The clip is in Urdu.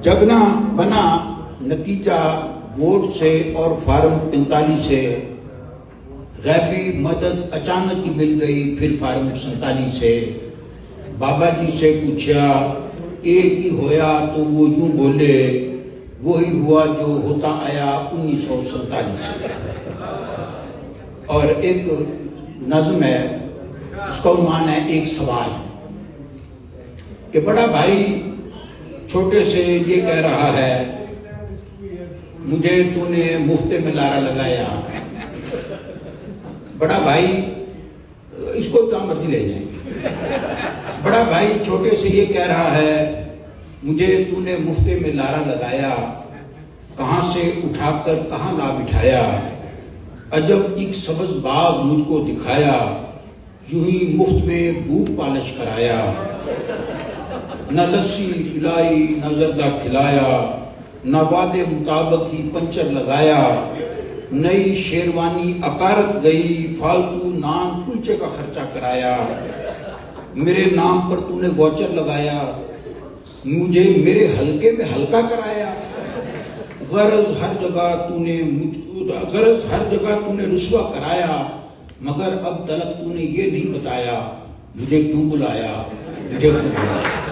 جگنا بنا نتیجہ ووٹ سے اور فارم 45 سے، غیبی مدد اچانک ہی مل گئی پھر فارم 47 سے۔ بابا جی سے پوچھا ایک ہی ہویا تو وہ یوں بولے وہی ہوا جو ہوتا آیا 1947 سے۔ اور ایک نظم ہے، اس کا عنوان ہے ایک سوال، کہ بڑا بھائی چھوٹے سے یہ کہہ رہا ہے مجھے تو نے مفت میں لارا لگایا۔ بڑا بھائی، اس کو کہاں مرضی لے جائیں۔ بڑا بھائی چھوٹے سے یہ کہہ رہا ہے مجھے تو نے مفت میں لارا لگایا، کہاں سے اٹھا کر کہاں لا بٹھایا، عجب ایک سبز باغ مجھ کو دکھایا، یوں ہی مفت میں بھوک پالش کرایا، نہ لسی پلائی نہ زردہ کھلایا، نہ وعدے مطابق ہی پنچر لگایا، نئی شیروانی اکارت گئی، فالتو نان کلچے کا خرچہ کرایا، میرے نام پر تو نے واچر لگایا، مجھے میرے حلقے میں ہلکا کرایا، غرض ہر جگہ تو نے رسوا کرایا، مگر اب تلک تو نے یہ نہیں بتایا مجھے کیوں بلایا، مجھے کیوں بلایا۔